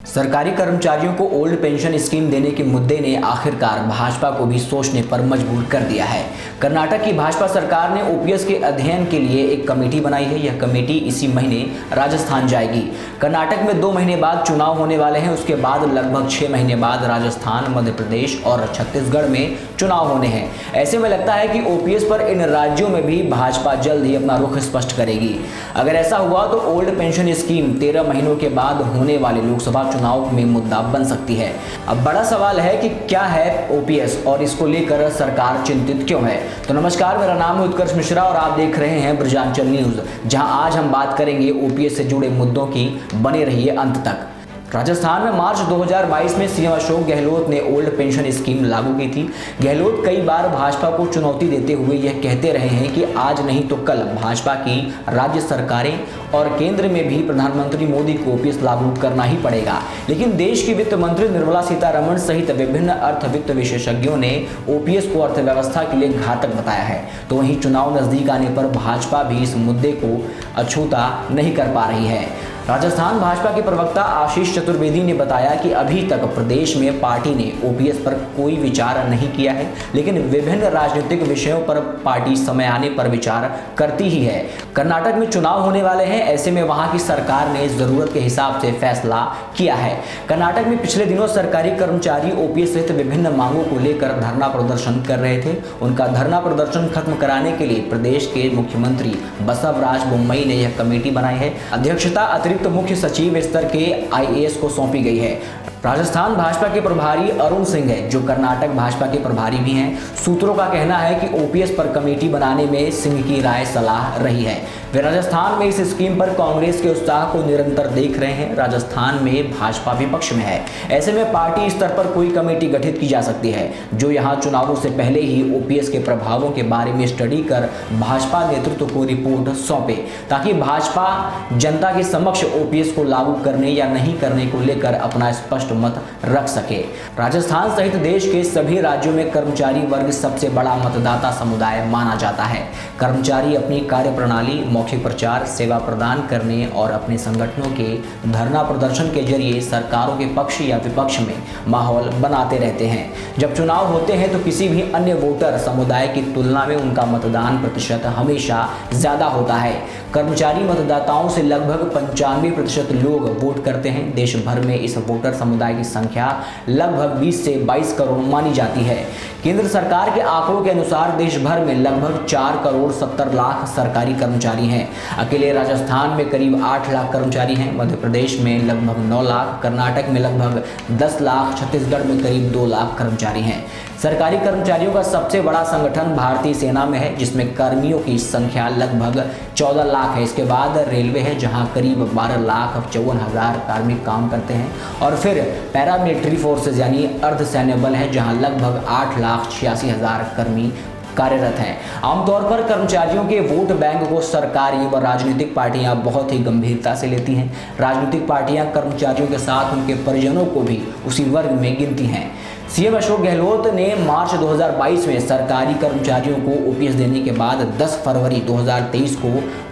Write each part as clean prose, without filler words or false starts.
सरकारी कर्मचारियों को ओल्ड पेंशन स्कीम देने के मुद्दे ने आखिरकार भाजपा को भी सोचने पर मजबूर कर दिया है। कर्नाटक की भाजपा सरकार ने ओपीएस के अध्ययन के लिए एक कमेटी बनाई है। यह कमेटी इसी महीने राजस्थान जाएगी। कर्नाटक में 2 महीने बाद चुनाव होने वाले हैं। उसके बाद लगभग 6 महीने बाद राजस्थान, मध्य प्रदेश और छत्तीसगढ़ में चुनाव होने हैं। ऐसे में लगता है कि ओपीएस पर इन राज्यों में भी भाजपा जल्द ही अपना रुख स्पष्ट करेगी। अगर ऐसा हुआ तो ओल्ड पेंशन स्कीम 13 महीनों के बाद होने वाले लोकसभा चुनाव में मुद्दा बन सकती है। अब बड़ा सवाल है कि क्या है ओपीएस और इसको लेकर सरकार चिंतित क्यों है। तो नमस्कार, मेरा नाम है उत्कर्ष मिश्रा और आप देख रहे हैं ब्रजांचल न्यूज, जहां आज हम बात करेंगे ओपीएस से जुड़े मुद्दों की। बने रहिए अंत तक। राजस्थान में मार्च 2022 में सीएम अशोक गहलोत ने ओल्ड पेंशन स्कीम लागू की थी। गहलोत कई बार भाजपा को चुनौती देते हुए यह कहते रहे हैं कि आज नहीं तो कल भाजपा की राज्य सरकारें और केंद्र में भी प्रधानमंत्री मोदी को ओपीएस लागू करना ही पड़ेगा। लेकिन देश की वित्त मंत्री निर्मला सीतारमण सहित विभिन्न अर्थवित्त विशेषज्ञों ने ओपीएस को अर्थव्यवस्था के लिए घातक बताया है। तो वहीं चुनाव नजदीक आने पर भाजपा भी इस मुद्दे को अछूता नहीं कर पा रही है। राजस्थान भाजपा के प्रवक्ता आशीष चतुर्वेदी ने बताया कि अभी तक प्रदेश में पार्टी ने ओपीएस पर कोई विचार नहीं किया है, लेकिन विभिन्न राजनीतिक विषयों पर पार्टी समय आने पर विचार करती ही है। कर्नाटक में चुनाव होने वाले हैं, ऐसे में वहां की सरकार ने जरूरत के हिसाब से फैसला किया है। कर्नाटक में पिछले दिनों सरकारी कर्मचारी ओपीएस सहित विभिन्न मांगों को लेकर धरना प्रदर्शन कर रहे थे। उनका धरना प्रदर्शन खत्म कराने के लिए प्रदेश के मुख्यमंत्री बसवराज बोम्मई ने यह कमेटी बनाई है। अध्यक्षता अतिरिक्त मुख्य सचिव स्तर के आईएएस को सौंपी गई है। राजस्थान भाजपा के प्रभारी अरुण सिंह है, जो कर्नाटक भाजपा के प्रभारी भी हैं। सूत्रों का कहना है कि ओपीएस पर कमेटी बनाने में सिंह की राय सलाह रही है। वे राजस्थान में इस स्कीम पर कांग्रेस के उत्साह को निरंतर देख रहे हैं। राजस्थान में भाजपा विपक्ष में है, ऐसे में पार्टी स्तर पर कोई कमेटी गठित की जा सकती है, जो यहां चुनावों से पहले ही ओपीएस के प्रभावों के बारे में स्टडी कर भाजपा नेतृत्व को रिपोर्ट सौंपे, ताकि भाजपा जनता के समक्ष ओपीएस को लागू करने या नहीं करने को लेकर अपना स्पष्ट मत रख सके। राजस्थान सहित देश के सभी राज्यों में कर्मचारी वर्ग सबसे बड़ा मतदाता समुदाय माना जाता है। कर्मचारी अपनी कार्यप्रणाली, मौखिक प्रचार, सेवा प्रदान करने और अपने संगठनों के धरना प्रदर्शन के जरिए सरकारों के पक्ष या विपक्ष में माहौल बनाते रहते हैं। जब चुनाव होते हैं तो किसी भी अन्य वोटर समुदाय की तुलना में उनका मतदान प्रतिशत हमेशा ज्यादा होता है। कर्मचारी मतदाताओं से लगभग 95% लोग वोट करते हैं। देश भर में इस वोटर समुदाय की संख्या लगभग 20 से 22 करोड़ मानी जाती है। केंद्र सरकार के आंकड़ों के अनुसार देश भर में लगभग 4 करोड़ 70 लाख सरकारी कर्मचारी हैं। अकेले राजस्थान में करीब 8 लाख कर्मचारी हैं, मध्य प्रदेश में लगभग 9 लाख, कर्नाटक में लगभग 10 लाख, छत्तीसगढ़ में करीब 2 लाख कर्मचारी हैं। सरकारी कर्मचारियों का सबसे बड़ा संगठन भारतीय सेना में है, जिसमें कर्मियों की संख्या लगभग 14 लाख है। इसके बाद रेलवे है, जहां करीब 12,54,000 कार्मिक काम करते हैं, और फिर पैरामिलिट्री फोर्सेज यानी अर्धसैन्य बल है, जहां लगभग 8,86,000 कर्मी कार्यरत हैं। आमतौर पर कर्मचारियों के वोट बैंक को सरकारी व राजनीतिक पार्टियां बहुत ही गंभीरता से लेती हैं। राजनीतिक पार्टियां कर्मचारियों के साथ उनके परिजनों को भी उसी वर्ग में गिनती हैं। सीएम अशोक गहलोत ने मार्च 2022 में सरकारी कर्मचारियों को ओपीएस देने के बाद 10 फरवरी 2023 को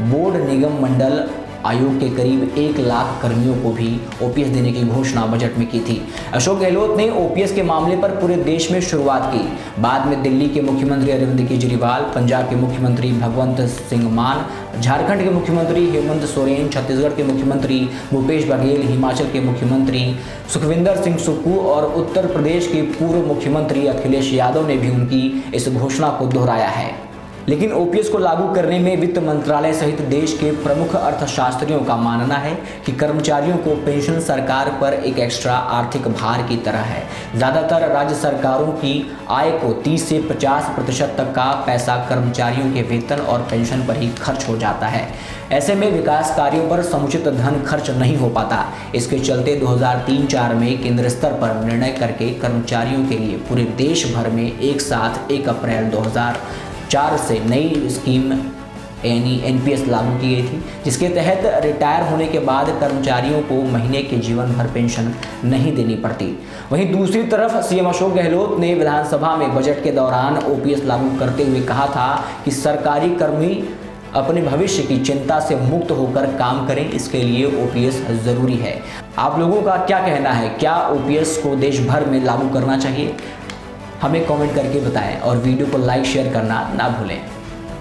बोर्ड निगम मंडल आयोग के करीब 1 लाख कर्मियों को भी ओपीएस देने की घोषणा बजट में की थी। अशोक गहलोत ने ओपीएस के मामले पर पूरे देश में शुरुआत की। बाद में दिल्ली के मुख्यमंत्री अरविंद केजरीवाल, पंजाब के मुख्यमंत्री भगवंत सिंह मान, झारखंड के मुख्यमंत्री हेमंत सोरेन, छत्तीसगढ़ के मुख्यमंत्री भूपेश बघेल, हिमाचल के मुख्यमंत्री सुखविंदर सिंह सुक्खू और उत्तर प्रदेश के पूर्व मुख्यमंत्री अखिलेश यादव ने भी उनकी इस घोषणा को दोहराया है। लेकिन ओपीएस को लागू करने में वित्त मंत्रालय सहित देश के प्रमुख अर्थशास्त्रियों का मानना है कि कर्मचारियों को पेंशन सरकार पर एक एक्स्ट्रा आर्थिक भार की तरह है। ज़्यादातर राज्य सरकारों की आय को 30 से 50% तक का पैसा कर्मचारियों के वेतन और पेंशन पर ही खर्च हो जाता है। ऐसे में विकास कार्यों पर समुचित धन खर्च नहीं हो पाता। इसके चलते 2003-04 में केंद्र स्तर पर निर्णय करके कर्मचारियों के लिए पूरे देश भर में एक साथ 1 अप्रैल 2004 से नई स्कीम यानी एनपीएस लागू की गई थी, जिसके तहत रिटायर होने के बाद कर्मचारियों को महीने के जीवन भर पेंशन नहीं देनी पड़ती। वहीं दूसरी तरफ सीएम अशोक गहलोत ने विधानसभा में बजट के दौरान ओपीएस लागू करते हुए कहा था कि सरकारी कर्मी अपने भविष्य की चिंता से मुक्त होकर काम करें, इसके लिए ओपीएस ज़रूरी है। आप लोगों का क्या कहना है, क्या ओपीएस को देश भर में लागू करना चाहिए? हमें कमेंट करके बताएं और वीडियो को लाइक शेयर करना ना भूलें।